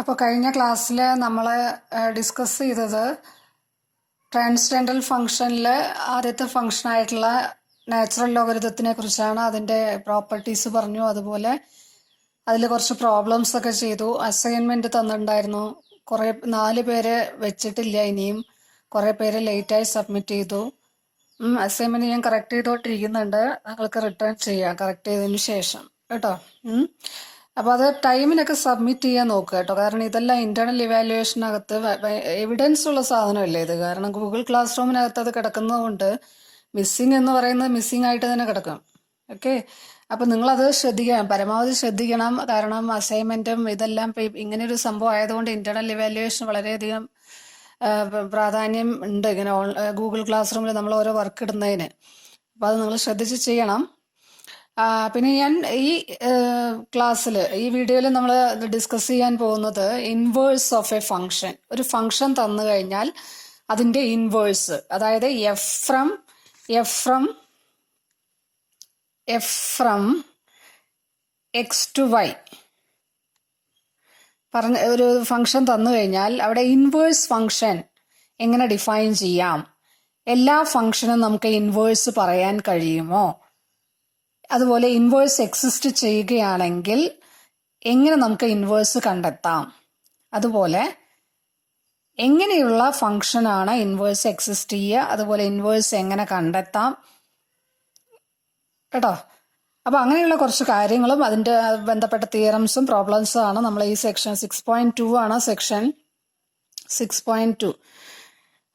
അപ്പോൾ കഴിഞ്ഞ ക്ലാസ്സിൽ നമ്മൾ ഡിസ്കസ് ചെയ്തത് ട്രാൻസ്ഡെൻഡൽ ഫംഗ്ഷനിൽ ആദ്യത്തെ ഫംഗ്ഷനായിട്ടുള്ള നാച്ചുറൽ ലോഗരിതത്തിനെ കുറിച്ചാണ്. അതിൻ്റെ പ്രോപ്പർട്ടീസ് പറഞ്ഞു. അതുപോലെ അതിൽ കുറച്ച് പ്രോബ്ലംസ് ഒക്കെ ചെയ്തു. അസൈൻമെൻറ്റ് തന്നിട്ടുണ്ടായിരുന്നു. 4 പേര് വെച്ചിട്ടില്ല. ഇനിയും കുറേ പേര് ലേറ്റായി സബ്മിറ്റ് ചെയ്തു. അസൈൻമെൻറ്റ് ഞാൻ കറക്റ്റ് ചെയ്തോണ്ടിരിക്കുന്നുണ്ട്. നിങ്ങൾക്ക് റിട്ടേൺ ചെയ്യാം കറക്റ്റ് ചെയ്തതിന് ശേഷം കേട്ടോ. അപ്പോൾ അത് ടൈമിനൊക്കെ സബ്മിറ്റ് ചെയ്യാൻ നോക്കുക കേട്ടോ. കാരണം ഇതെല്ലാം ഇന്റേണൽ ഇവാലുവേഷനകത്ത് എവിഡൻസ് ഉള്ള സാധനമല്ലേ ഇത്. കാരണം ഗൂഗിൾ ക്ലാസ് റൂമിനകത്ത് അത് കിടക്കുന്നതുകൊണ്ട് മിസ്സിങ് എന്ന് പറയുന്നത് മിസ്സിങ് ആയിട്ട് തന്നെ കിടക്കും. ഓക്കെ, അപ്പം നിങ്ങളത് ശ്രദ്ധിക്കണം, പരമാവധി ശ്രദ്ധിക്കണം. കാരണം അസൈൻമെന്റും ഇതെല്ലാം ഇങ്ങനെ ഒരു സംഭവം ആയതുകൊണ്ട് ഇന്റേണൽ ഇവാലുവേഷൻ വളരെയധികം പ്രാധാന്യം ഉണ്ട്. ഇങ്ങനെ ഗൂഗിൾ ക്ലാസ് റൂമിൽ നമ്മൾ ഓരോ വർക്ക് ഇടുന്നതിന്. അപ്പോൾ അത് നിങ്ങൾ ശ്രദ്ധിച്ച് ചെയ്യണം. പിന്നെ ഞാൻ ഈ ക്ലാസ്സിൽ, ഈ വീഡിയോയിൽ നമ്മൾ ഡിസ്കസ് ചെയ്യാൻ പോകുന്നത് ഇൻവേഴ്സ് ഓഫ് എ ഫംഗ്ഷൻ. ഒരു ഫംഗ്ഷൻ തന്നു കഴിഞ്ഞാൽ അതിൻ്റെ ഇൻവേഴ്സ്, അതായത് F from X to Y പറഞ്ഞ ഒരു ഫംഗ്ഷൻ തന്നു കഴിഞ്ഞാൽ അവിടെ ഇൻവേഴ്സ് ഫംഗ്ഷൻ എങ്ങനെ ഡിഫൈൻ ചെയ്യാം, എല്ലാ ഫംഗ്ഷനും നമുക്ക് ഇൻവേഴ്സ് പറയാൻ കഴിയുമോ, അതുപോലെ ഇൻവേഴ്സ് എക്സിസ്റ്റ് ചെയ്യുകയാണെങ്കിൽ എങ്ങനെ നമുക്ക് ഇൻവേഴ്സ് കണ്ടെത്താം, അതുപോലെ എങ്ങനെയുള്ള ഫംഗ്ഷനാണ് ഇൻവേഴ്സ് എക്സിസ്റ്റ് ചെയ്യുക, അതുപോലെ ഇൻവേഴ്സ് എങ്ങനെ കണ്ടെത്താം കേട്ടോ. അപ്പോൾ അങ്ങനെയുള്ള കുറച്ച് കാര്യങ്ങളും അതിൻ്റെ ബന്ധപ്പെട്ട തിയറംസും പ്രോബ്ലംസും ആണ് നമ്മൾ ഈ സെക്ഷൻ 6.2 ആണ് സെക്ഷൻ 6.2.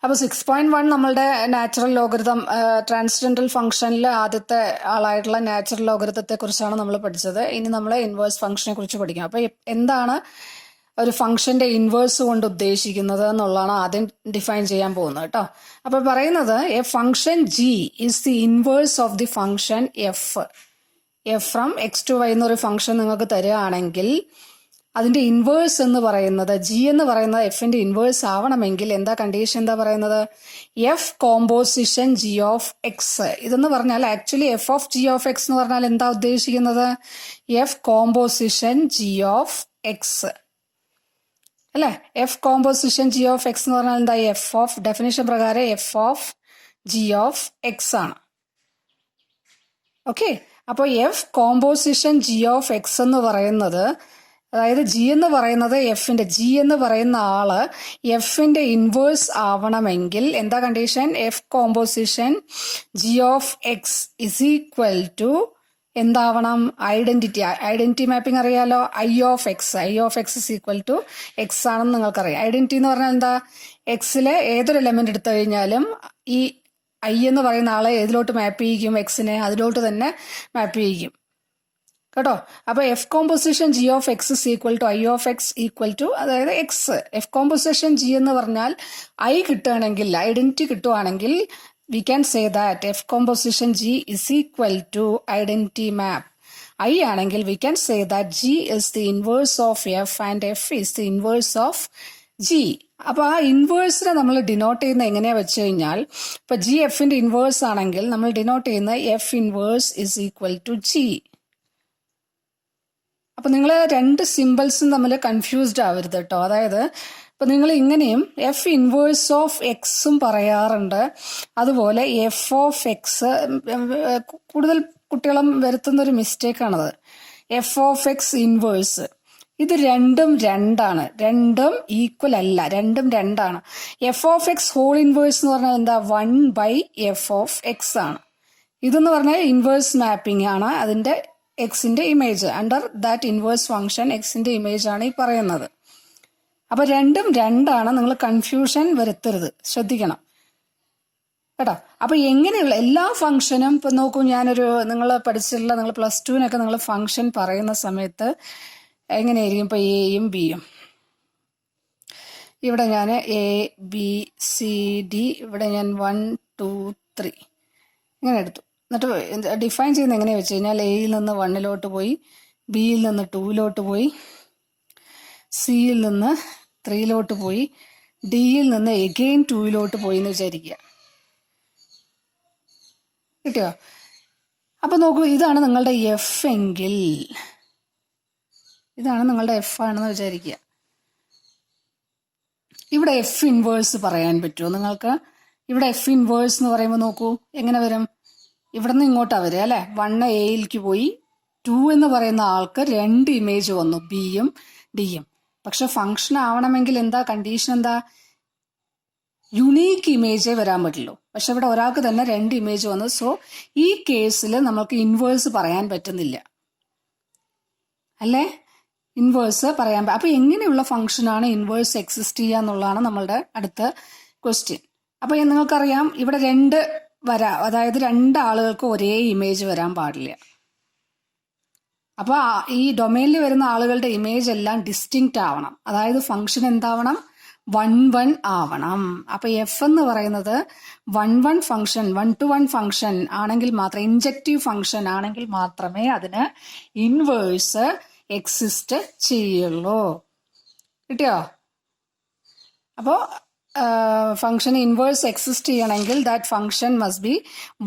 അപ്പോൾ 6.1 നമ്മളുടെ നാച്ചുറൽ ലോഗരിതം, ട്രാൻസ്ഡെൻഡൽ ഫംഗ്ഷനിൽ ആദ്യത്തെ ആളായിട്ടുള്ള നാച്ചുറൽ ലോഗരിതത്തെ കുറിച്ചാണ് നമ്മൾ പഠിച്ചത്. ഇനി നമ്മൾ ഇൻവേഴ്സ് ഫംഗ്ഷനെ കുറിച്ച് പഠിക്കാം. അപ്പോൾ എന്താണ് ഒരു ഫംഗ്ഷന്റെ ഇൻവേഴ്സ് കൊണ്ട് ഉദ്ദേശിക്കുന്നത് എന്നുള്ളതാണ് ആദ്യം ഡിഫൈൻ ചെയ്യാൻ പോകുന്നത് കേട്ടോ. അപ്പോൾ പറയുന്നത് a function G is the inverse of the function F from X to Y എന്നൊരു ഫംഗ്ഷൻ നിങ്ങൾക്ക് തരികയാണെങ്കിൽ അതിന്റെ ഇൻവേഴ്സ് എന്ന് പറയുന്നത്, ജി എന്ന് പറയുന്നത് എഫിന്റെ ഇൻവേഴ്സ് ആവണമെങ്കിൽ എന്താ കണ്ടീഷൻ, എന്താ പറയുന്നത്, f composition G of x. ഇതെന്ന് പറഞ്ഞാൽ actually f of g of X എന്ന് പറഞ്ഞാൽ എന്താ ഉദ്ദേശിക്കുന്നത്, f composition G of x അല്ലെ. F composition G of X എന്ന് പറഞ്ഞാൽ എന്താ, എഫ് ഓഫ്, ഡെഫിനേഷൻ പ്രകാരം f of g of X ആണ്. ഓക്കെ, അപ്പോൾ f composition G of X എന്ന് പറയുന്നത്, അതായത് ജി എന്ന് പറയുന്നത് എഫിന്റെ, ജി എന്ന് പറയുന്ന ആള് എഫിന്റെ ഇൻവേഴ്സ് ആവണമെങ്കിൽ എന്താ condition, f composition G of X is equal to എന്താവണം, ഐഡന്റിറ്റി മാപ്പിംഗ് അറിയാലോ, i of X is equal to x ആണെന്ന് നിങ്ങൾക്കറിയാം. ഐഡന്റിറ്റി എന്ന് പറഞ്ഞാൽ എന്താ, എക്സിലെ ഏതൊരു എലമെന്റ് എടുത്തു കഴിഞ്ഞാലും ഈ ഐ എന്ന് പറയുന്ന ആളെ ഏതിലോട്ട് മാപ്പ് ചെയ്യിക്കും, എക്സിനെ അതിലോട്ട് തന്നെ മാപ്പ് ചെയ്യിക്കും കേട്ടോ. അപ്പൊ F composition G of X is equal to I of X equal to, അതായത് എക്സ്. എഫ് കോമ്പോസിഷൻ ജി എന്ന് പറഞ്ഞാൽ ഐ കിട്ടുകയാണെങ്കിൽ, ഐഡന്റിറ്റി കിട്ടുവാണെങ്കിൽ we can say that f composition g is equal to identity map I ആണെങ്കിൽ we can say that g is the inverse of f and f is the inverse of g. അപ്പൊ ആ ഇൻവേഴ്സിനെ നമ്മൾ denote ചെയ്യുന്ന എങ്ങനെയാ വെച്ച് കഴിഞ്ഞാൽ, ഇപ്പൊ G എഫിന്റെ ഇൻവേഴ്സ് ആണെങ്കിൽ നമ്മൾ ഡിനോട്ട് ചെയ്യുന്ന F inverse is equal to G. അപ്പൊ നിങ്ങൾ രണ്ട് സിമ്പിൾസും തമ്മിൽ കൺഫ്യൂസ്ഡ് ആവരുത് കേട്ടോ. അതായത് ഇപ്പൊ നിങ്ങൾ ഇങ്ങനെയും എഫ് ഇൻവേഴ്സ് ഓഫ് എക്സും പറയാറുണ്ട്, അതുപോലെ എഫ് ഓഫ് എക്സ്, കൂടുതൽ കുട്ടികളും വരുത്തുന്ന ഒരു മിസ്റ്റേക്കാണത്, എഫ് ഓഫ് എക്സ് ഇൻവേഴ്സ്. ഇത് രണ്ടും രണ്ടും ഈക്വൽ അല്ല, രണ്ടും രണ്ടാണ്. F of X whole inverse എന്ന് പറഞ്ഞാൽ എന്താ, 1/f ഓഫ് എക്സ് ആണ്. ഇതെന്ന് പറഞ്ഞാൽ ഇൻവേഴ്സ് മാപ്പിംഗ് ആണ്, അതിന്റെ എക്സിന്റെ image, under that inverse function എക്സിന്റെ ഇമേജ് ആണ് ഈ പറയുന്നത്. അപ്പൊ രണ്ടും രണ്ടാണ്, നിങ്ങൾ കൺഫ്യൂഷൻ വരുത്തരുത്, ശ്രദ്ധിക്കണം കേട്ടോ. അപ്പൊ എങ്ങനെയുള്ള എല്ലാ ഫംഗ്ഷനും ഇപ്പൊ നോക്കൂ, നിങ്ങൾ പഠിച്ചിട്ടുള്ള, നിങ്ങൾ പ്ലസ് ടുവിനൊക്കെ നിങ്ങൾ ഫംഗ്ഷൻ പറയുന്ന സമയത്ത് എങ്ങനെയായിരിക്കും, ഇപ്പൊ എയും ബിയും, ഇവിടെ ഞാൻ എ ബി സി ഡി, ഇവിടെ ഞാൻ 1 2 3 ഇങ്ങനെ എടുത്തു. എന്നിട്ട് ഡിഫൈൻ ചെയ്യുന്നത് എങ്ങനെയാ വെച്ച് കഴിഞ്ഞാൽ, എയിൽ നിന്ന് 1ലോട്ട് പോയി, ബിയിൽ നിന്ന് 2ലോട്ട് പോയി, സിയിൽ നിന്ന് 3ലോട്ട് പോയി, ഡിയിൽ നിന്ന് എഗെയിൻ 2ലോട്ട് പോയി എന്ന് വിചാരിക്കുക. കിട്ടിയോ? അപ്പൊ നോക്കൂ, ഇതാണ് നിങ്ങളുടെ എഫ് എങ്കിൽ, ഇതാണ് നിങ്ങളുടെ എഫ് ആണെന്ന് വിചാരിക്കുക. ഇവിടെ എഫ് ഇൻവേഴ്സ് പറയാൻ പറ്റുമോ നിങ്ങൾക്ക്? ഇവിടെ എഫ് ഇൻവേഴ്സ് എന്ന് പറയുമ്പോൾ നോക്കൂ എങ്ങനെ വരും. ഇവിടെ നിന്ന് ഇങ്ങോട്ടാണ് വരിക അല്ലേ. 1 എയിലേക്ക് പോയി 2 എന്ന് പറയുന്ന ആൾക്ക് 2 ഇമേജ് വന്നു, ബിയും ഡിയും. പക്ഷെ ഫംഗ്ഷൻ ആവണമെങ്കിൽ എന്താ കണ്ടീഷൻ? എന്താ? യുണീക്ക് ഇമേജേ വരാൻ പറ്റുള്ളൂ. പക്ഷെ ഇവിടെ ഒരാൾക്ക് തന്നെ 2 ഇമേജ് വന്നു. സോ ഈ കേസിൽ നമുക്ക് ഇൻവേഴ്സ് പറയാൻ പറ്റുന്നില്ല അല്ലേ. ഇൻവേഴ്സ് പറയാൻ അപ്പൊ എങ്ങനെയുള്ള ഫംഗ്ഷനാണ് ഇൻവേഴ്സ് എക്സിസ്റ്റ് ചെയ്യുക എന്നുള്ളതാണ് നമ്മളുടെ അടുത്ത ക്വസ്റ്റ്യൻ. അപ്പൊ നിങ്ങൾക്കറിയാം ഇവിടെ 2 വരാം, അതായത് 2 ആളുകൾക്ക് ഒരേ ഇമേജ് വരാൻ പാടില്ല. അപ്പൊ ഈ ഡൊമൈനിൽ വരുന്ന ആളുകളുടെ ഇമേജ് എല്ലാം ഡിസ്റ്റിങ്ക്റ്റ് ആവണം. അതായത് ഫംഗ്ഷൻ എന്താവണം? 1-1 ആവണം. അപ്പൊ എഫ് എന്ന് പറയുന്നത് 1-1 ഫംഗ്ഷൻ, 1-to-1 ഫംഗ്ഷൻ ആണെങ്കിൽ മാത്രം, ഇൻജക്റ്റീവ് ഫംഗ്ഷൻ ആണെങ്കിൽ മാത്രമേ അതിന് ഇൻവേഴ്സ് എക്സിസ്റ്റ് ചെയ്യുള്ളൂ. കിട്ടിയോ? അപ്പോ ഫംഗ്ഷൻ ഇൻവേഴ്സ് എക്സിസ്റ്റ് ചെയ്യണമെങ്കിൽ ദാറ്റ് ഫംഗ്ഷൻ മസ്റ്റ് ബി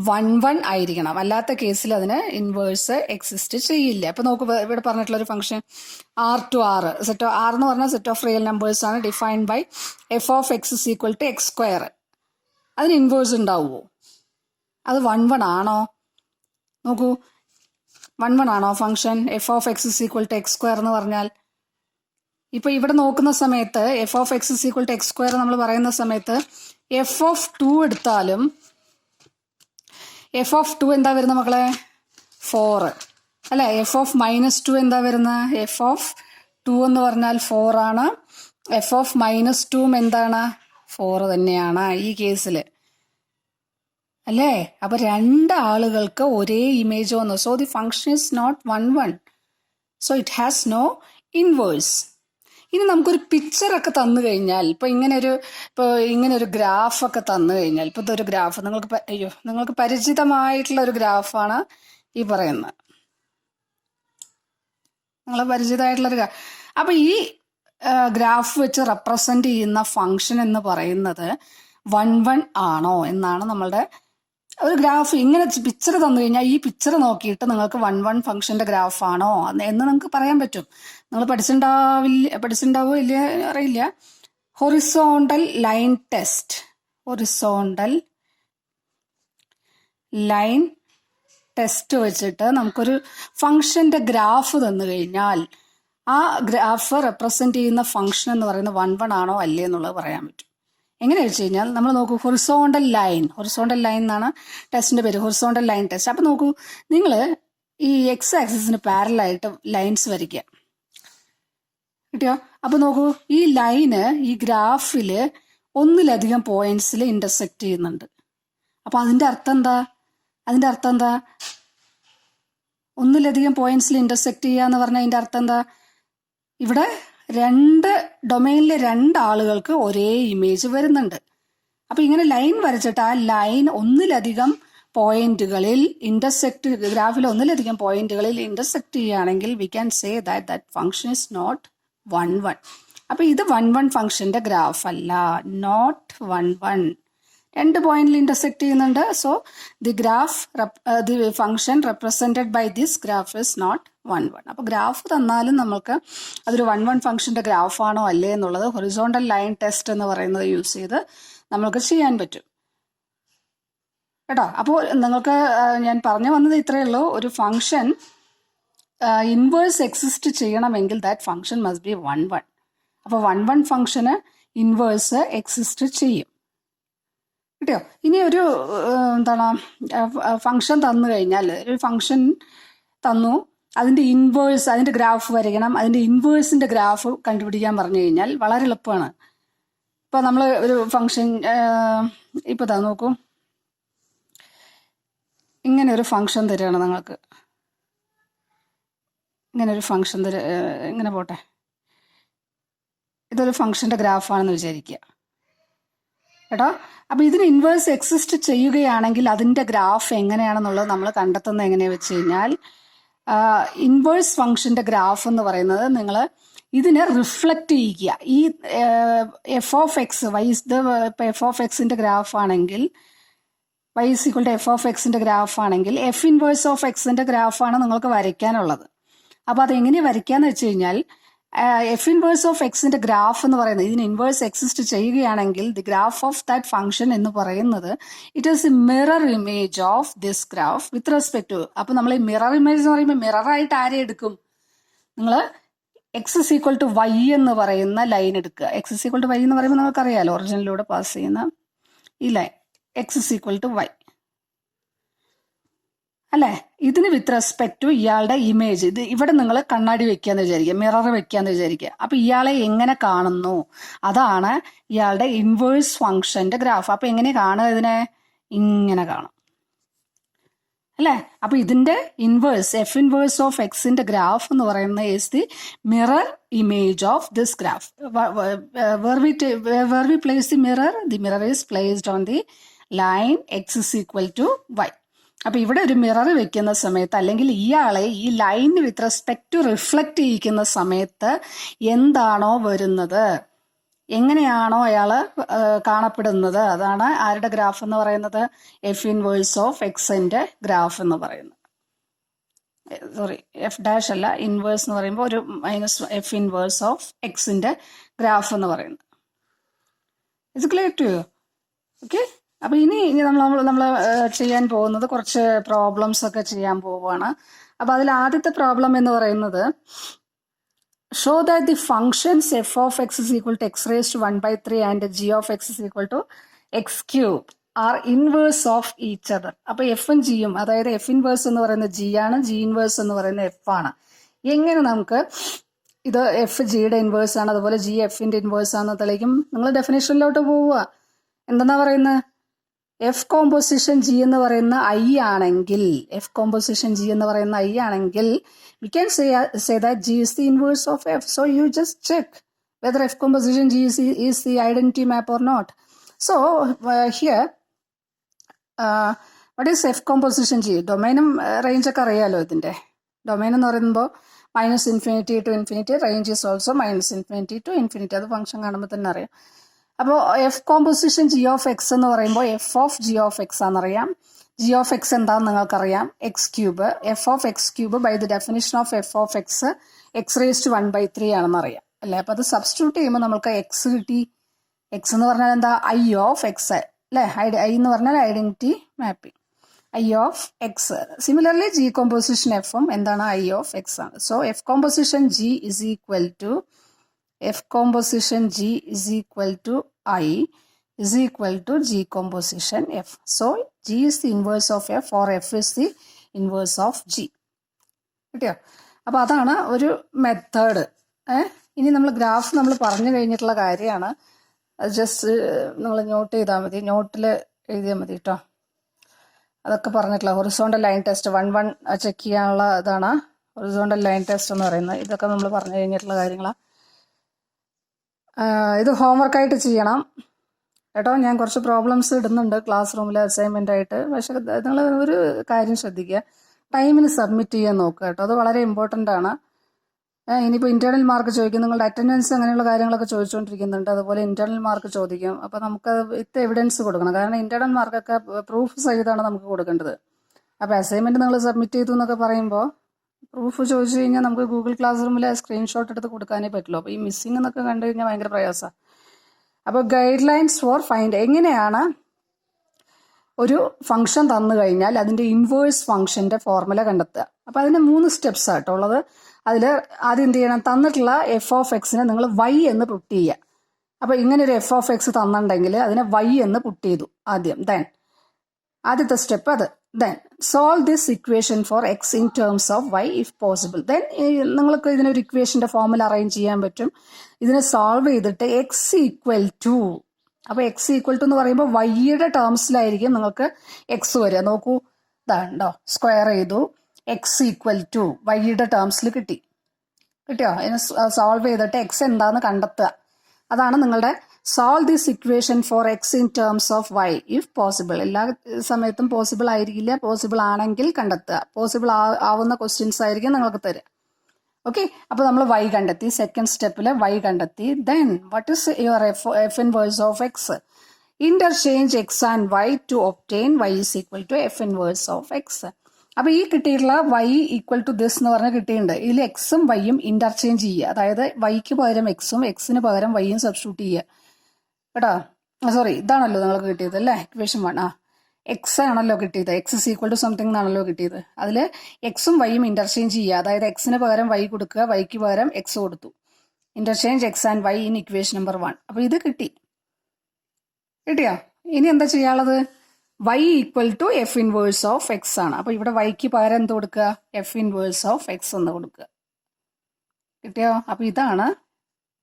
1-1 ആയിരിക്കണം. അല്ലാത്ത കേസിൽ അതിന് ഇൻവേഴ്സ് എക്സിസ്റ്റ് ചെയ്യില്ല. അപ്പൊ നോക്കൂ, ഇവിടെ പറഞ്ഞിട്ടുള്ള ഒരു ഫംഗ്ഷൻ R സെറ്റ് ആർ എന്ന് പറഞ്ഞാൽ സെറ്റ് ഓഫ് റിയൽ നമ്പേഴ്സ് ആണ്, defined by F of X is equal to X square. അതിന് ഇൻവേഴ്സ് ഉണ്ടാവുമോ? അത് 1-1 ആണോ? നോക്കൂ, 1-1 ആണോ function F of X is equal to X square എന്ന് പറഞ്ഞാൽ? ഇപ്പൊ ഇവിടെ നോക്കുന്ന സമയത്ത് F of X is equal to X square നമ്മൾ പറയുന്ന സമയത്ത് എഫ് ഓഫ് 2 എടുത്താലും എഫ് ഓഫ് 2 എന്താ വരുന്നത് മക്കളെ? 4 അല്ലെ. എഫ് ഓഫ് -2 എന്താ വരുന്നത്? എഫ് ഓഫ് 2 എന്ന് പറഞ്ഞാൽ 4 ആണ്. എഫ് ഓഫ് -2 എന്താണ്? 4 തന്നെയാണ് ഈ കേസിൽ അല്ലേ. അപ്പൊ 2 ആളുകൾക്ക് ഒരേ ഇമേജ് വന്നു. So the function is not 1-1. So it has no inverse. ഇനി നമുക്കൊരു പിക്ചറൊക്കെ തന്നു കഴിഞ്ഞാൽ, ഇങ്ങനെ ഒരു ഗ്രാഫൊക്കെ തന്നു കഴിഞ്ഞാൽ, ഇപ്പൊ ഇതൊരു ഗ്രാഫ് നിങ്ങൾക്ക് പരിചിതമായിട്ടുള്ള ഒരു ഗ്രാഫാണ് ഈ പറയുന്നത്. നിങ്ങൾ പരിചിതമായിട്ടുള്ളൊരു ഗ്രാഫ്. അപ്പൊ ഈ ഗ്രാഫ് വെച്ച് റെപ്രസെന്റ് ചെയ്യുന്ന ഫംഗ്ഷൻ എന്ന് പറയുന്നത് 1-1 ആണോ എന്നാണ് നമ്മളുടെ ഒരു ഗ്രാഫ്. ഇങ്ങനെ പിക്ചർ തന്നു കഴിഞ്ഞാൽ ഈ പിക്ചർ നോക്കിയിട്ട് നിങ്ങൾക്ക് 1-1 ഫംഗ്ഷന്റെ ഗ്രാഫ് ആണോ എന്ന് നിങ്ങൾക്ക് പറയാൻ പറ്റും. നിങ്ങൾ പഠിച്ചിട്ടുണ്ടാവോ ഇല്ല അറിയില്ല. Horizontal line test, horizontal line test വെച്ചിട്ട് നമുക്കൊരു ഫംഗ്ഷന്റെ ഗ്രാഫ് തന്നു കഴിഞ്ഞാൽ ആ ഗ്രാഫ് റെപ്രസെന്റ് ചെയ്യുന്ന ഫംഗ്ഷൻ എന്ന് പറയുന്നത് 1-1 ആണോ അല്ലേ എന്നുള്ളത് പറയാൻ പറ്റും. എങ്ങനെ വെച്ച് കഴിഞ്ഞാൽ നമ്മൾ നോക്കൂ, ഹൊറിസോണ്ടൽ ലൈൻ എന്നാണ് ടെസ്റ്റിന്റെ പേര്, ഹൊറിസോണ്ടൽ ലൈൻ ടെസ്റ്റ്. അപ്പൊ നോക്കൂ, നിങ്ങൾ ഈ എക്സ് ആക്സിസിന് പാരലായിട്ട് ലൈൻസ് വരയ്ക്കുക. കിട്ടിയോ? അപ്പൊ നോക്കൂ, ഈ ലൈന് ഈ ഗ്രാഫില് ഒന്നിലധികം പോയിന്റ്സിൽ ഇന്റർസെക്ട് ചെയ്യുന്നുണ്ട്. അപ്പൊ അതിന്റെ അർത്ഥം എന്താ? ഒന്നിലധികം പോയിന്റ്സിൽ ഇന്റർസെക്ട് ചെയ്യാന്ന് പറഞ്ഞാൽ അതിന്റെ അർത്ഥം എന്താ? ഇവിടെ ഡൊമൈനിലെ 2 ആളുകൾക്ക് ഒരേ ഇമേജ് വരുന്നുണ്ട്. അപ്പൊ ഇങ്ങനെ ലൈൻ വരച്ചിട്ട് ആ ലൈൻ ഒന്നിലധികം പോയിന്റുകളിൽ ഗ്രാഫിൽ ഒന്നിലധികം പോയിന്റുകളിൽ ഇന്റർസെക്ട് ചെയ്യുകയാണെങ്കിൽ we can say that function is not 1-1. അപ്പൊ ഇത് 1-1 ഫംഗ്ഷന്റെ ഗ്രാഫ് അല്ല, നോട്ട് 1-1. 2 പോയിന്റിൽ ഇന്റർസെക്ട് ചെയ്യുന്നുണ്ട്. So the function represented by this graph is not 1-1. അപ്പൊ ഗ്രാഫ് തന്നാലും നമ്മൾക്ക് അതൊരു 1-1 ഫംഗ്ഷന്റെ ഗ്രാഫ് ആണോ അല്ലേ എന്നുള്ളത് ഹൊറിസോണ്ടൽ ലൈൻ ടെസ്റ്റ് എന്ന് പറയുന്നത് യൂസ് ചെയ്ത് നമ്മൾക്ക് ചെയ്യാൻ പറ്റും കേട്ടോ. അപ്പോൾ നിങ്ങൾക്ക് ഞാൻ പറഞ്ഞു വന്നത് ഇത്രയേ ഉള്ളൂ. ഒരു ഫംഗ്ഷൻ ഇൻവേഴ്സ് എക്സിസ്റ്റ് ചെയ്യണമെങ്കിൽ ദാറ്റ് ഫംഗ്ഷൻ മസ്റ്റ് ബി 1-1. അപ്പോൾ 1-1 ഫംഗ്ഷന് ഇൻവേഴ്സ് എക്സിസ്റ്റ് ചെയ്യും. കിട്ടിയോ? ഇനി ഒരു ഫംഗ്ഷൻ തന്നു കഴിഞ്ഞാൽ, ഒരു ഫംഗ്ഷൻ തന്നു, അതിന്റെ ഗ്രാഫ് വരയ്ക്കണം, അതിന്റെ ഇൻവേഴ്സിന്റെ ഗ്രാഫ് കണ്ടുപിടിക്കാൻ പറഞ്ഞു കഴിഞ്ഞാൽ വളരെ എളുപ്പമാണ്. ഇപ്പൊ നമ്മൾ ഒരു ഫംഗ്ഷൻ ഇപ്പൊ നോക്കൂ, ഇങ്ങനെ ഒരു ഫംഗ്ഷൻ തരികയാണ് നിങ്ങൾക്ക്. ഇങ്ങനെ ഒരു ഫംഗ്ഷൻ ഇങ്ങനെ പോട്ടെ, ഇതൊരു ഫംഗ്ഷന്റെ ഗ്രാഫാണെന്ന് വിചാരിക്കുക കേട്ടോ. അപ്പൊ ഇതിന് ഇൻവേഴ്സ് എക്സിസ്റ്റ് ചെയ്യുകയാണെങ്കിൽ അതിന്റെ ഗ്രാഫ് എങ്ങനെയാണെന്നുള്ളത് നമ്മൾ കണ്ടെത്തുന്നത് എങ്ങനെയാ വെച്ച് കഴിഞ്ഞാൽ, ഇൻവേഴ്സ് ഫംഗ്ഷന്റെ ഗ്രാഫ് എന്ന് പറയുന്നത് നിങ്ങൾ ഇതിനെ റിഫ്ലക്റ്റ് ചെയ്യിക്കുക. ഈ F of X F of എക്സിന്റെ ഗ്രാഫ് ആണെങ്കിൽ, y is equal to F of എക്സിന്റെ ഗ്രാഫ് ആണെങ്കിൽ എഫ് ഇൻവേഴ്സ് ഓഫ് എക്സിന്റെ ഗ്രാഫാണ് നിങ്ങൾക്ക് വരയ്ക്കാനുള്ളത്. അപ്പൊ അതെങ്ങനെ വരയ്ക്കാന്ന് വെച്ച് കഴിഞ്ഞാൽ, എഫ് ഇൻവേഴ്സ് ഓഫ് എക്സിന്റെ ഗ്രാഫ് എന്ന് പറയുന്നത്, ഇതിന് ഇൻവേഴ്സ് എക്സിസ്റ്റ് ചെയ്യുകയാണെങ്കിൽ the graph of that function എന്ന് പറയുന്നത് it is a mirror image of this graph with respect to. അപ്പൊ നമ്മൾ ഈ മിറർ ഇമേജ് എന്ന് പറയുമ്പോൾ മിററായിട്ട് ആരെ എടുക്കും? നിങ്ങൾ X is equal to Y എന്ന് പറയുന്ന ലൈൻ എടുക്കുക. X is equal to Y എന്ന് പറയുമ്പോൾ നമുക്കറിയാലോ, ഒറിജിനിലൂടെ പാസ് ചെയ്യുന്ന ഈ line X is equal to Y അല്ലേ? ഇതിന് വിത്ത് റെസ്പെക്ട് ടു ഇയാളുടെ ഇമേജ്, ഇത് ഇവിടെ നിങ്ങൾ കണ്ണാടി വെക്കാന്ന് വിചാരിക്കുക, മിറർ വെക്കാന്ന് വിചാരിക്കുക. അപ്പൊ ഇയാളെ എങ്ങനെ കാണുന്നു, അതാണ് ഇയാളുടെ ഇൻവേഴ്സ് ഫംഗ്ഷന്റെ ഗ്രാഫ്. അപ്പൊ എങ്ങനെ കാണുക? ഇതിനെ ഇങ്ങനെ കാണും അല്ലേ? അപ്പൊ ഇതിന്റെ ഇൻവേഴ്സ് എഫ് ഇൻവേഴ്സ് ഓഫ് എക്സിന്റെ ഗ്രാഫ് എന്ന് പറയുന്നത് is the mirror image of this graph. where we place the mirror is placed on the line x is equal to y. അപ്പൊ ഇവിടെ ഒരു മിറർ വെക്കുന്ന സമയത്ത്, അല്ലെങ്കിൽ ഇയാളെ ഈ line with respect to reflect ചെയ്യിക്കുന്ന സമയത്ത് എന്താണോ വരുന്നത്, എങ്ങനെയാണോ അയാള് കാണപ്പെടുന്നത്, അതാണ് ആരുടെ ഗ്രാഫ് എന്ന് പറയുന്നത്? എഫ് ഇൻവേഴ്സ് ഓഫ് എക്സിന്റെ ഗ്രാഫ് എന്ന് പറയുന്നത്. സോറി, എഫ് ഡാഷ് അല്ല, ഇൻവേഴ്സ് എന്ന് പറയുമ്പോൾ ഒരു മൈനസ് എഫ് ഇൻവേഴ്സ് ഓഫ് എക്സിന്റെ ഗ്രാഫ് എന്ന് പറയുന്നത്. It's clear to you? Okay. അപ്പൊ ഇനി നമ്മൾ ചെയ്യാൻ പോകുന്നത് കുറച്ച് പ്രോബ്ലംസ് ഒക്കെ ചെയ്യാൻ പോവുകയാണ്. അപ്പൊ അതിൽ ആദ്യത്തെ പ്രോബ്ലം എന്ന് പറയുന്നത്, show that the functions F of X is equal to X raise to 1/3 and G of X is equal to X cube are inverse of each other. അപ്പൊ എഫും ജിയും, അതായത് എഫ് ഇൻവേഴ്സ് എന്ന് പറയുന്നത് ജി ആണ്, G inverse എന്ന് പറയുന്നത് F ആണ്. എങ്ങനെ നമുക്ക് ഇത് എഫ് ജിയുടെ ഇൻവേഴ്സ് ആണ്, അതുപോലെ ജി എഫിന്റെ ഇൻവേഴ്സ് ആണെന്ന് തെളിയിക്കും? നിങ്ങൾ ഡെഫിനേഷനിലോട്ട് പോവുക. എന്തെന്നാ പറയുന്നത്? എഫ് കോമ്പോസിഷൻ ജി എന്ന് പറയുന്ന ഐ ആണെങ്കിൽ, എഫ് കോമ്പോസിഷൻ ജി എന്ന് പറയുന്ന ഐ ആണെങ്കിൽ we can say that G is the inverse of F. So you just check whether F composition G is the identity map or not. So here, what is F composition G? ഡൊമൈനും റേഞ്ചൊക്കെ അറിയാലോ. ഇതിന്റെ domain എന്ന് പറയുമ്പോൾ -∞ to infinity, range is also -∞ to infinity. അത് function കാണുമ്പോൾ തന്നെ അറിയാം. അപ്പോൾ f composition G of X എന്ന് പറയുമ്പോൾ f of g of x ആണെന്നറിയാം. ജി ഓഫ് എക്സ് എന്താണെന്ന് നിങ്ങൾക്കറിയാം, x cube. F of x cube by the definition of f of x x raise to 1/3 ആണെന്ന് അറിയാം അല്ലേ? അപ്പൊ അത് സബ്സ്റ്റിറ്റ്യൂട്ട് ചെയ്യുമ്പോൾ നമുക്ക് എക്സ് കിട്ടി. എക്സ് എന്ന് പറഞ്ഞാൽ എന്താ? ഐ ഓഫ് എക്സ് അല്ലേ? ഐ എന്ന് പറഞ്ഞാൽ identity mapping, I of X. Similarly G composition എഫും എന്താണ്? ഐ ഓഫ് എക്സ് ആണ്. So F composition G is equal to I is equal to G composition F. So G is the inverse of F or F is the inverse of G. കിട്ടിയോ? അപ്പൊ അതാണ് ഒരു method. ഇനി നമ്മൾ graph നമ്മൾ പറഞ്ഞു കഴിഞ്ഞിട്ടുള്ള കാര്യമാണ്. അത് ജസ്റ്റ് നിങ്ങൾ നോട്ട് ചെയ്താൽ മതി, നോട്ടിൽ എഴുതിയാൽ മതി കേട്ടോ. അതൊക്കെ പറഞ്ഞിട്ടുള്ള ഹൊറിസോണ്ടൽ ലൈൻ ടെസ്റ്റ് 1 ചെക്ക് ചെയ്യാനുള്ള ഇതാണ് ഹൊറിസോണ്ടൽ ലൈൻ ടെസ്റ്റ് എന്ന് പറയുന്നത്. ഇതൊക്കെ നമ്മൾ പറഞ്ഞു കഴിഞ്ഞിട്ടുള്ള കാര്യങ്ങളാണ്. ഇത് ഹോംവർക്കായിട്ട് ചെയ്യണം കേട്ടോ. ഞാൻ കുറച്ച് പ്രോബ്ലംസ് ഇടുന്നുണ്ട് ക്ലാസ് റൂമിൽ അസൈൻമെന്റ് ആയിട്ട്. പക്ഷെ നിങ്ങൾ ഒരു കാര്യം ശ്രദ്ധിക്കുക, ടൈമിന് സബ്മിറ്റ് ചെയ്യാൻ നോക്കുക കേട്ടോ. അത് വളരെ ഇമ്പോർട്ടൻ്റ് ആണ്. ഇനിയിപ്പോൾ ഇന്റേണൽ മാർക്ക് ചോദിക്കും, നിങ്ങളുടെ അറ്റൻഡൻസ് അങ്ങനെയുള്ള കാര്യങ്ങളൊക്കെ ചോദിച്ചുകൊണ്ടിരിക്കുന്നുണ്ട്. അതുപോലെ ഇന്റേണൽ മാർക്ക് ചോദിക്കും. അപ്പോൾ നമുക്ക് വിത്ത് എവിഡൻസ് കൊടുക്കണം. കാരണം ഇന്റേണൽ മാർക്കൊക്കെ പ്രൂഫ് സഹിതമാണ് നമുക്ക് കൊടുക്കേണ്ടത്. അപ്പോൾ അസൈൻമെന്റ് നിങ്ങൾ സബ്മിറ്റ് ചെയ്തു എന്നൊക്കെ പറയുമ്പോൾ പ്രൂഫ് ചോദിച്ചു കഴിഞ്ഞാൽ നമുക്ക് ഗൂഗിൾ ക്ലാസ് റൂമിൽ സ്ക്രീൻഷോട്ട് എടുത്ത് കൊടുക്കാനേ പറ്റുള്ളൂ. അപ്പോൾ ഈ മിസ്സിംഗ് എന്നൊക്കെ കണ്ടു കഴിഞ്ഞാൽ ഭയങ്കര പ്രയാസമാണ്. അപ്പോൾ ഗൈഡ് ലൈൻസ് ഫോർ ഫൈൻഡ്, എങ്ങനെയാണ് ഒരു ഫംഗ്ഷൻ തന്നു കഴിഞ്ഞാൽ അതിന്റെ ഇൻവേഴ്സ് ഫംഗ്ഷന്റെ ഫോർമുല കണ്ടെത്തുക. അപ്പോൾ അതിന് 3 സ്റ്റെപ്സ് ആട്ടോ ഉള്ളത്. അതിൽ ആദ്യം എന്ത് ചെയ്യണം? തന്നിട്ടുള്ള എഫ് ഓഫ് എക്സിനെ നിങ്ങൾ വൈ എന്ന് പുട്ട് ചെയ്യുക. അപ്പോൾ ഇങ്ങനെ ഒരു എഫ് ഓഫ് എക്സ് തന്നിട്ടുണ്ടെങ്കിൽ അതിനെ വൈ എന്ന് പുട്ട് ചെയ്തു ആദ്യം. ദെൻ ആദ്യത്തെ സ്റ്റെപ്പ് അത്. Then solve this equation for X in terms of Y if possible. Then നിങ്ങൾക്ക് ഇതിനൊരു ഇക്വേഷന്റെ ഫോർമുല അറേഞ്ച് ചെയ്യാൻ പറ്റും. ഇതിനെ സോൾവ് ചെയ്തിട്ട് എക്സ് ഈക്വൽ ടു, അപ്പോൾ എക്സ് ഈക്വൽ ടു എന്ന് പറയുമ്പോൾ വൈയുടെ ടേംസിലായിരിക്കും നിങ്ങൾക്ക് എക്സ് വരിക. നോക്കൂ, ഇതാണ്ടോ, സ്ക്വയർ ചെയ്തു, എക്സ് ഈക്വൽ ടു വൈയുടെ ടേംസിൽ കിട്ടിയോ? അതിനെ സോൾവ് ചെയ്തിട്ട് എക്സ് എന്താന്ന് കണ്ടെത്തുക. അതാണ് നിങ്ങളുടെ solve this equation for X in terms of Y if possible. എല്ലാ സമയത്തും പോസിബിൾ ആയിരിക്കില്ല, പോസിബിൾ ആണെങ്കിൽ കണ്ടെത്തുക. പോസിബിൾ ആവുന്ന ക്വസ്റ്റ്യൻസ് ആയിരിക്കും നിങ്ങൾക്ക് തരിക. ഓക്കെ, അപ്പോൾ നമ്മൾ വൈ കണ്ടെത്തി. സെക്കൻഡ് സ്റ്റെപ്പിൽ വൈ കണ്ടെത്തി. Then what is your F inverse of X? Interchange X and Y to obtain Y is equal to F inverse of X. അപ്പോൾ ഈ കിട്ടിയിട്ടുള്ള y ഈക്വൽ ടു ദിസ് എന്ന് പറഞ്ഞ് കിട്ടിയിട്ടുണ്ട്. ഇതിൽ എക്സും വൈയും ഇന്റർചേഞ്ച് ചെയ്യുക. അതായത് വൈക്ക് പകരം എക്സും എക്സിന് പകരം വൈയും സബ്സ്റ്റിറ്റ്യൂട്ട് ചെയ്യുക. കേട്ടോ, സോറി, ഇതാണല്ലോ നിങ്ങൾക്ക് കിട്ടിയത് അല്ലേ, ഇക്വേഷൻ 1. എക്സ് ആണല്ലോ കിട്ടിയത്, X is equal to something എന്നാണല്ലോ കിട്ടിയത്. അതിൽ എക്സും വൈയും ഇന്റർചേഞ്ച് ചെയ്യുക. അതായത് എക്സിന് പകരം വൈ കൊടുക്കുക, വൈക്ക് പകരം എക്സ് കൊടുത്തു. Interchange X and Y in equation number 1. അപ്പോൾ ഇത് കിട്ടിയോ? ഇനി എന്താ ചെയ്യാനുള്ളത്? y equal to F inverse of X ആണ്. അപ്പോൾ ഇവിടെ വൈക്ക് പകരം എന്ത് കൊടുക്കുക? എഫ് ഇൻവേഴ്സ് ഓഫ് എക്സ് എന്ന് കൊടുക്കുക. കിട്ടിയോ? അപ്പോൾ ഇതാണ്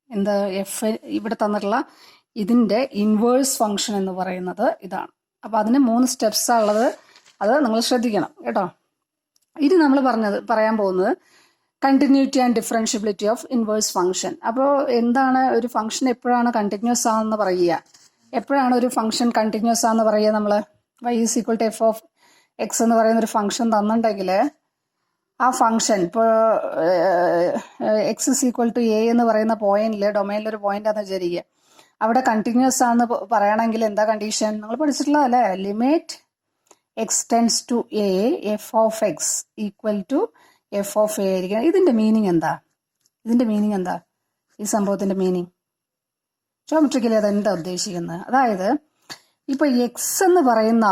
എന്ത് എഫ് ഇവിടെ തന്നിട്ടുള്ള ഇതിൻ്റെ ഇൻവേഴ്സ് ഫംഗ്ഷൻ എന്ന് പറയുന്നത് ഇതാണ്. അപ്പോൾ അതിന് 3 സ്റ്റെപ്സാണ് ഉള്ളത്. അത് നിങ്ങൾ ശ്രദ്ധിക്കണം കേട്ടോ. ഇനി നമ്മൾ പറയാൻ പോകുന്നത് continuity and differentiability of inverse function. അപ്പോൾ എന്താണ് ഒരു ഫംഗ്ഷൻ എപ്പോഴാണ് കണ്ടിന്യൂസ് ആണെന്ന് പറയുക? എപ്പോഴാണ് ഒരു ഫംഗ്ഷൻ കണ്ടിന്യൂസ് ആണെന്ന് പറയുക? നമ്മൾ y is equal to F of X എന്ന് പറയുന്ന ഒരു ഫംഗ്ഷൻ തന്നിട്ടുണ്ടെങ്കിൽ ആ ഫംഗ്ഷൻ ഇപ്പോൾ X is equal to A എന്ന് പറയുന്ന പോയിന്റിൽ, ഡൊമൈനിലൊരു പോയിന്റ് ആണെന്ന് വിചാരിക്കുക. അവിടെ കണ്ടിന്യൂസ് ആണെന്ന് പറയണമെങ്കിൽ എന്താ കണ്ടീഷൻ? നിങ്ങൾ പഠിച്ചിട്ടുള്ളതല്ലേ, limit X tends to a f of X equal to F of a ആയിരിക്കണം. ഇതിന്റെ മീനിങ് എന്താ? ഈ സംഭവത്തിന്റെ മീനിങ് ജോമെട്രിക്കലി അതെന്താ ഉദ്ദേശിക്കുന്നത്? അതായത് ഇപ്പൊ എക്സ് എന്ന് പറയുന്ന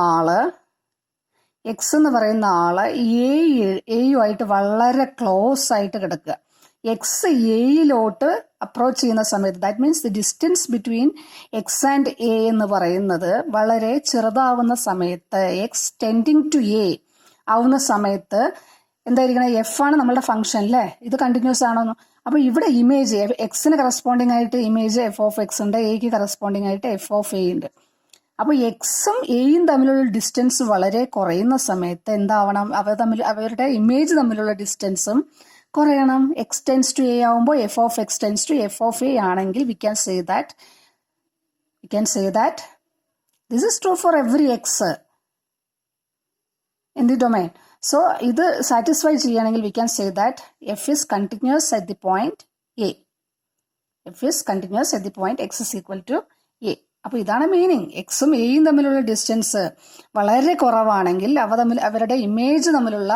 ആള് എയുമായിട്ട് വളരെ ക്ലോസ് ആയിട്ട് കിടക്കുക. എക്സ് എയിലോട്ട് അപ്രോച്ച് ചെയ്യുന്ന സമയത്ത്, that means the distance between X and A എന്ന് പറയുന്നത് വളരെ ചെറുതാവുന്ന സമയത്ത്, എക്സ് ടെൻഡിങ് ടു എ ആവുന്ന സമയത്ത് എന്തായിരിക്കണം? എഫ് ആണ് നമ്മളുടെ ഫംഗ്ഷൻ അല്ലേ, ഇത് കണ്ടിന്യൂസ് ആണോന്ന്. അപ്പൊ ഇവിടെ ഇമേജ് എക്സിന് കറസ്പോണ്ടിങ് ആയിട്ട് ഇമേജ് എഫ് ഓഫ് എക്സ് ഉണ്ട്, എക്ക് കറസ്പോണ്ടിങ് ആയിട്ട് എഫ് ഓഫ് എ ഉണ്ട്. അപ്പൊ എക്സും എയും തമ്മിലുള്ള ഡിസ്റ്റൻസ് വളരെ കുറയുന്ന സമയത്ത് എന്താവണം? അവരുടെ ഇമേജ് തമ്മിലുള്ള ഡിസ്റ്റൻസും കുറയണം. എക്സ് ടെൻസ് ടു എ ആവുമ്പോൾ f of x tends to F of a ആണെങ്കിൽ we can say that this is true for every x in the domain. So ഇത് സാറ്റിസ്ഫൈ ചെയ്യണമെങ്കിൽ we can say that f is continuous at the point a. F is continuous at the point x is equal to a. അപ്പോൾ ഇതാണ് meaning. എക്സും എയും തമ്മിലുള്ള distance വളരെ കുറവാണെങ്കിൽ അവരുടെ ഇമേജ് തമ്മിലുള്ള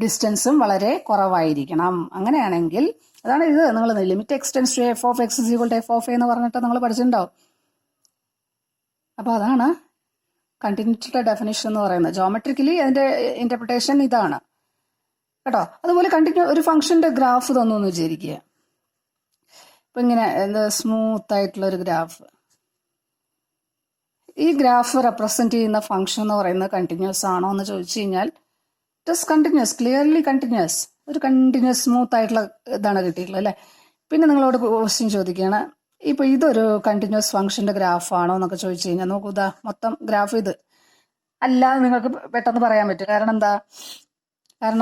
ഡിസ്റ്റൻസും വളരെ കുറവായിരിക്കണം. അങ്ങനെയാണെങ്കിൽ അതാണ് ഇത് നിങ്ങൾ limit X tends to F of X is equal to F of A എന്ന് പറഞ്ഞിട്ട് നിങ്ങൾ പഠിച്ചിട്ടുണ്ടാവും. അപ്പോൾ അതാണ് കണ്ടിന്യൂറ്റിയുടെ ഡെഫിനിഷൻ എന്ന് പറയുന്നത്. ജോമെട്രിക്കലി അതിന്റെ ഇന്റർപ്രിട്ടേഷൻ ഇതാണ് കേട്ടോ. അതുപോലെ ഒരു ഫംഗ്ഷന്റെ ഗ്രാഫ് തന്നു എന്ന് വിചാരിക്കുക. ഇപ്പൊ ഇങ്ങനെ സ്മൂത്ത് ആയിട്ടുള്ള ഒരു ഗ്രാഫ്. ഈ ഗ്രാഫ് റെപ്രസെന്റ് ചെയ്യുന്ന ഫംഗ്ഷൻ എന്ന് പറയുന്നത് കണ്ടിന്യൂസ് ആണോ എന്ന് ചോദിച്ചു കഴിഞ്ഞാൽ it is continuous, clearly continuous. ഒരു കണ്ടിന്യൂസ് സ്മൂത്ത് ആയിട്ടുള്ള ഇതാണ് കിട്ടിയിട്ടുള്ളത് അല്ലേ. പിന്നെ നിങ്ങളോട് ക്വസ്റ്റ്യൻ ചോദിക്കുകയാണ്, ഇപ്പൊ ഇതൊരു കണ്ടിന്യൂസ് ഫംഗ്ഷന്റെ ഗ്രാഫ് ആണോ എന്നൊക്കെ ചോദിച്ചു കഴിഞ്ഞാൽ നോക്കൂ, മൊത്തം ഗ്രാഫ് ഇത് അല്ലാതെ നിങ്ങൾക്ക് പെട്ടെന്ന് പറയാൻ പറ്റും. കാരണം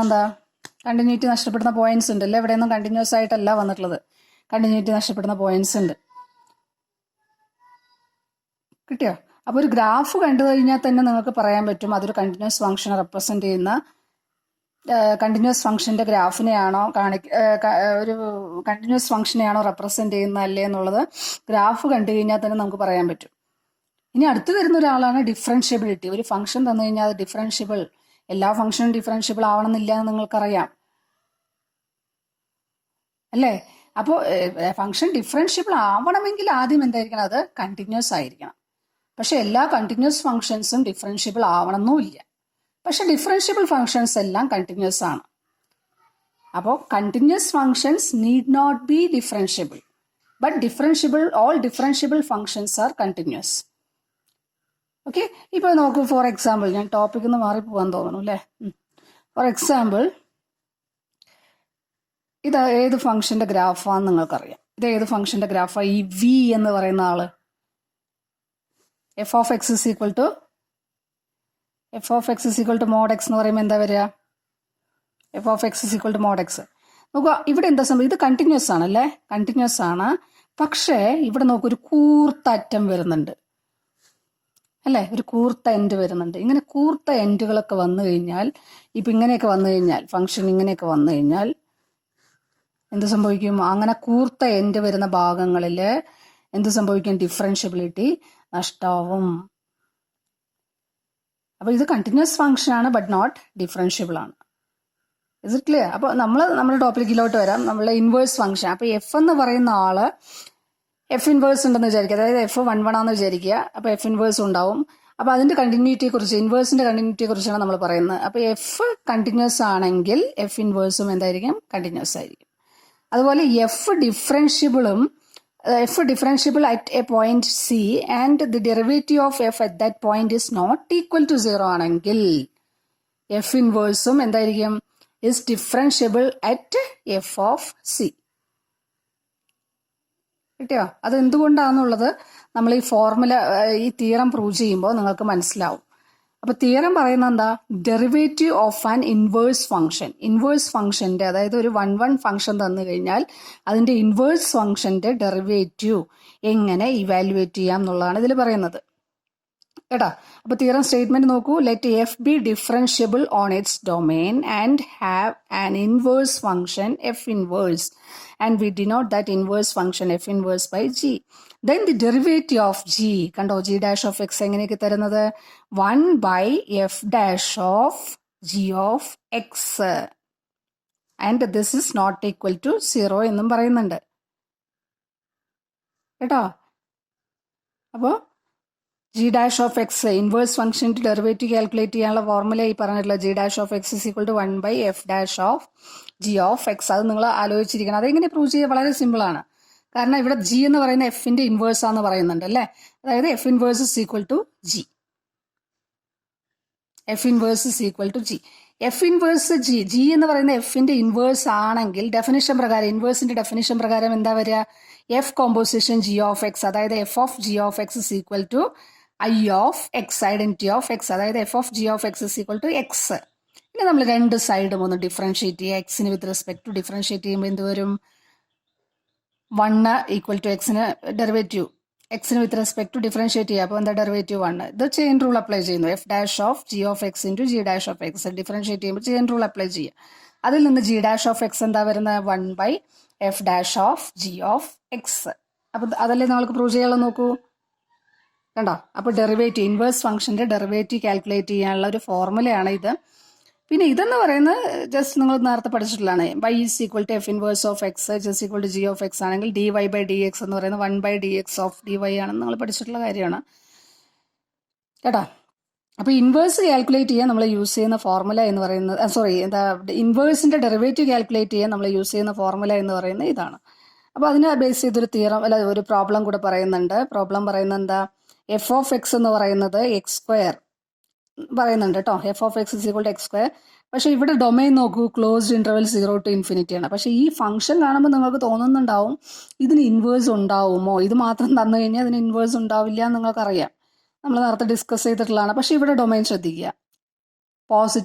എന്താ കണ്ടിന്യൂറ്റി നഷ്ടപ്പെടുന്ന പോയിന്റ്സ് ഉണ്ട് അല്ലേ. എവിടെയൊന്നും കണ്ടിന്യൂസ് ആയിട്ടല്ല വന്നിട്ടുള്ളത്, കണ്ടിന്യൂറ്റി നഷ്ടപ്പെടുന്ന പോയിന്റ്സ് ഉണ്ട്. കിട്ടിയോ? അപ്പോൾ ഒരു ഗ്രാഫ് കണ്ടു കഴിഞ്ഞാൽ തന്നെ നിങ്ങൾക്ക് പറയാൻ പറ്റും അതൊരു കണ്ടിന്യൂസ് ഫംഗ്ഷനെ റെപ്രസെന്റ് ചെയ്യുന്ന, കണ്ടിന്യൂസ് ഫംഗ്ഷന്റെ ഗ്രാഫിനെയാണോ ഒരു കണ്ടിന്യൂസ് ഫംഗ്ഷനെയാണോ റെപ്രസെന്റ് ചെയ്യുന്ന അല്ലേ എന്നുള്ളത് ഗ്രാഫ് കണ്ടു കഴിഞ്ഞാൽ തന്നെ നമുക്ക് പറയാൻ പറ്റും. ഇനി അടുത്ത് വരുന്ന ഒരാളാണ് ഡിഫറൻഷ്യബിലിറ്റി. ഒരു ഫംഗ്ഷൻ തന്നു കഴിഞ്ഞാൽ അത് ഡിഫറൻഷ്യബിൾ, എല്ലാ ഫംഗ്ഷനും ഡിഫറൻഷ്യബിൾ ആവണമെന്നില്ല എന്ന് നിങ്ങൾക്കറിയാം അല്ലേ. അപ്പോൾ ഫംഗ്ഷൻ ഡിഫറൻഷ്യബിൾ ആവണമെങ്കിൽ ആദ്യം എന്തായിരിക്കണം? അത് കണ്ടിന്യൂസ് ആയിരിക്കണം. പക്ഷെ എല്ലാ കണ്ടിന്യൂസ് ഫംഗ്ഷൻസും ഡിഫറൻഷ്യബിൾ ആവണമെന്നുമില്ല. പക്ഷെ ഡിഫറൻഷ്യബിൾ ഫംഗ്ഷൻസ് എല്ലാം കണ്ടിന്യൂസ് ആണ്. അപ്പോൾ continuous functions need not be differentiable, but all differentiable functions are continuous. Okay, ഇപ്പോൾ നോക്കൂ, ഫോർ എക്സാമ്പിൾ, ഞാൻ ടോപ്പിക്കിൽ നിന്ന് മാറിപ്പോകാൻ തോന്നുന്നു അല്ലേ. ഫോർ എക്സാമ്പിൾ, ഇത് ഏത് ഫംഗ്ഷന്റെ ഗ്രാഫാന്ന് നിങ്ങൾക്കറിയാം. ഇത് ഏത് ഫംഗ്ഷന്റെ ഗ്രാഫാ? ഈ വി എന്ന് പറയുന്ന ആള് F of X is equal to mod X എന്ന് പറയുമ്പോൾ എന്താ വരിക? F of X is equal to mod X. നോക്കുക, ഇവിടെ എന്താ സംഭവം? ഇത് കണ്ടിന്യൂസ് ആണ് അല്ലേ, കണ്ടിന്യൂസ് ആണ്. പക്ഷേ ഇവിടെ നോക്കൂ, ഒരു കൂർത്ത അറ്റം വരുന്നുണ്ട് അല്ലേ, ഒരു കൂർത്ത എൻഡ് വരുന്നുണ്ട്. ഇങ്ങനെ കൂർത്ത എൻഡുകളൊക്കെ വന്നു കഴിഞ്ഞാൽ, ഇപ്പം ഇങ്ങനെയൊക്കെ വന്നു കഴിഞ്ഞാൽ, ഫംഗ്ഷൻ ഇങ്ങനെയൊക്കെ വന്നു കഴിഞ്ഞാൽ എന്ത് സംഭവിക്കും? അങ്ങനെ കൂർത്ത എൻഡ് വരുന്ന ഭാഗങ്ങളിൽ എന്ത് സംഭവിക്കും? ഡിഫറൻഷ്യബിലിറ്റി നഷ്ടമാവും അപ്പോൾ ഇത് കണ്ടിന്യൂസ് ഫംഗ്ഷൻ ആണ്, ബട്ട് നോട്ട് ഡിഫറൻഷ്യബിൾ ആണ്. Is it clear? അപ്പോൾ നമ്മുടെ ടോപ്പിക്കിലോട്ട് വരാം. നമ്മളെ ഇൻവേഴ്സ് ഫംഗ്ഷൻ. അപ്പോൾ എഫ് എന്ന് പറയുന്ന ആള് എഫ് ഇൻവേഴ്സ് ഉണ്ടെന്ന് വിചാരിക്കുക, അതായത് എഫ് 1 ആണെന്ന് വിചാരിക്കുക. അപ്പോൾ എഫ് ഇൻവേഴ്സ് ഉണ്ടാവും. അപ്പോൾ അതിന്റെ കണ്ടിന്യൂറ്റിയെ കുറിച്ച്, ഇൻവേഴ്സിന്റെ കണ്ടിന്യൂറ്റിയെ കുറിച്ചാണ് നമ്മൾ പറയുന്നത്. അപ്പോൾ എഫ് കണ്ടിന്യൂസ് ആണെങ്കിൽ എഫ് ഇൻവേഴ്സും എന്തായിരിക്കും? കണ്ടിന്യൂസ് ആയിരിക്കും. അതുപോലെ F differentiable at a point C and the derivative of F at that point is not equal to 0 ആണെങ്കിൽ എഫ് ഇൻവേഴ്സും എന്തായിരിക്കും? Is differentiable at F of C. കിട്ടിയോ? അത് എന്തുകൊണ്ടാണെന്നുള്ളത് നമ്മൾ ഈ ഫോർമുല, ഈ തിയറം പ്രൂവ് ചെയ്യുമ്പോൾ നിങ്ങൾക്ക് മനസ്സിലാവും. അപ്പൊ തിയറം പറയുന്നത് എന്താ? Derivative of an inverse function. Inverse ഫംഗ്ഷന്റെ, അതായത് ഒരു 1 ഫംഗ്ഷൻ തന്നു കഴിഞ്ഞാൽ അതിന്റെ ഇൻവേഴ്സ് ഫംഗ്ഷന്റെ ഡെറിവേറ്റീവ് എങ്ങനെ ഇവാലുവേറ്റ് ചെയ്യാം എന്നുള്ളതാണ് ഇതിൽ പറയുന്നത് കേട്ടാ. അപ്പൊ തിയറം സ്റ്റേറ്റ്മെന്റ് നോക്കൂ. Let F B differentiable on its domain and have an inverse function F inverse and we denote that inverse function f inverse by g. Then the derivative of g, കണ്ടോ, g dash of x എങ്ങനെയൊക്കെ തരുന്നത്? 1 by f dash of g of x and this is not equal to 0 എന്നും പറയുന്നുണ്ട് കേട്ടോ. അപ്പോൾ g dash of X inverse ഫംഗ്ഷൻ്റെ derivative calculate ചെയ്യാനുള്ള formula ഈ പറഞ്ഞിട്ടുള്ള g dash of X is equal to 1 by f dash of g of x. അത് നിങ്ങൾ ആലോചിച്ചിരിക്കണം. അതെങ്ങനെ പ്രൂവ് ചെയ്യുക? വളരെ സിമ്പിൾ ആണ്. കാരണം ഇവിടെ ജി എന്ന് പറയുന്ന എഫിന്റെ ഇൻവേഴ്സ് ആണെന്ന് പറയുന്നുണ്ട് അല്ലേ. അതായത് F inverse is equal to G. F inverse is equal to G. F inverse G എന്ന് പറയുന്ന എഫിന്റെ ഇൻവേഴ്സ് ആണെങ്കിൽ ഡെഫിനിഷൻ പ്രകാരം, ഇൻവേഴ്സിന്റെ ഡെഫിനിഷൻ പ്രകാരം എന്താ വരിക? F composition G of x, അതായത് f of g of X is equal to I of x, identity of x, അതായത് f of g of X is equal to x. ഇനി നമ്മൾ രണ്ട് സൈഡും ഒന്ന് ഡിഫറൻഷിയേറ്റ് ചെയ്യുക. എക്സിന് വിത്ത് റെസ്പെക്ട് ടു ഡിഫറൻഷിയേറ്റ് ചെയ്യുമ്പോൾ എന്ത് വരും? 1 ഈക്വൽ ടു എക്സിന് ഡെറിവേറ്റീവ്, എക്സിന് വിത്ത് റെസ്പെക്ട് ടു ഡിഫറൻഷിയേറ്റ് ചെയ്യുക. അപ്പോൾ എന്താ? ഡെറിവേറ്റീവ് 1. ഇത് ചെയിൻ റൂൾ അപ്ലൈ ചെയ്യുന്നു. F dash of g of X into G dash of X differentiate ചെയ്യുമ്പോൾ ചെയിൻ റൂൾ അപ്ലൈ ചെയ്യുക. അതിൽ നിന്ന് ജി ഡാഷ് ഓഫ് എക്സ് എന്താ വരുന്നത്? 1 by f dash of g of X. അപ്പോൾ അതല്ലേ നമ്മൾക്ക് പ്രൂവ് ചെയ്യാനുള്ള നോക്കൂ. കണ്ടോ? അപ്പോൾ ഡെറിവേറ്റീവ്, ഇൻവേഴ്സ് ഫംഗ്ഷന്റെ ഡെറിവേറ്റീവ് കാൽക്കുലേറ്റ് ചെയ്യാനുള്ള ഒരു ഫോർമുലയാണ് ഇത്. പിന്നെ ഇതെന്ന് പറയുന്നത് ജസ്റ്റ് നിങ്ങൾ നേരത്തെ പഠിച്ചിട്ടുള്ളതാണ്. y is equal to F inverse of X just equal to G of X ആണെങ്കിൽ dy ബൈ ഡി എക്സ് എന്ന് പറയുന്നത് 1 by dx ഓഫ് dy ആണെന്ന് നിങ്ങൾ പഠിച്ചിട്ടുള്ള കാര്യമാണ് കേട്ടോ. അപ്പോൾ ഇൻവേഴ്സ് കാൽക്കുലേറ്റ് ചെയ്യാൻ നമ്മൾ യൂസ് ചെയ്യുന്ന ഫോർമുല എന്ന് പറയുന്നത്, ഇൻവേഴ്സിന്റെ ഡെറിവേറ്റീവ് കാൽക്കുലേറ്റ് ചെയ്യാൻ നമ്മൾ യൂസ് ചെയ്യുന്ന ഫോർമുല എന്ന് പറയുന്നത് ഇതാണ്. അപ്പോൾ അതിനെ ബേസ് ചെയ്തൊരു തിയറം, അല്ല ഒരു പ്രോബ്ലം കൂടെ പറയുന്നുണ്ട്. പ്രോബ്ലം പറയുന്നത് എന്താ? എഫ് ഓഫ് എക്സ് എന്ന് പറയുന്നത് എക്സ് സ്ക്വയർ പറയുന്നുണ്ട് കേട്ടോ. F of X is equal to X square. പക്ഷെ ഇവിടെ ഡൊമൈൻ നോക്കൂ, ക്ലോസ്ഡ് ഇന്റർവെൽ 0 to infinity ആണ്. പക്ഷെ ഈ ഫംഗ്ഷൻ കാണുമ്പോൾ നിങ്ങൾക്ക് തോന്നുന്നുണ്ടാവും ഇതിന് ഇൻവേഴ്സ് ഉണ്ടാവുമോ, ഇത് മാത്രം തന്നു കഴിഞ്ഞാൽ അതിന് ഇൻവേഴ്സ് ഉണ്ടാവില്ല എന്ന് നിങ്ങൾക്കറിയാം, നമ്മൾ നേരത്തെ ഡിസ്കസ് ചെയ്തിട്ടുള്ളതാണ്. പക്ഷെ ഇവിടെ ഡൊമൈൻ ശ്രദ്ധിക്കുക, പോസിറ്റീവ്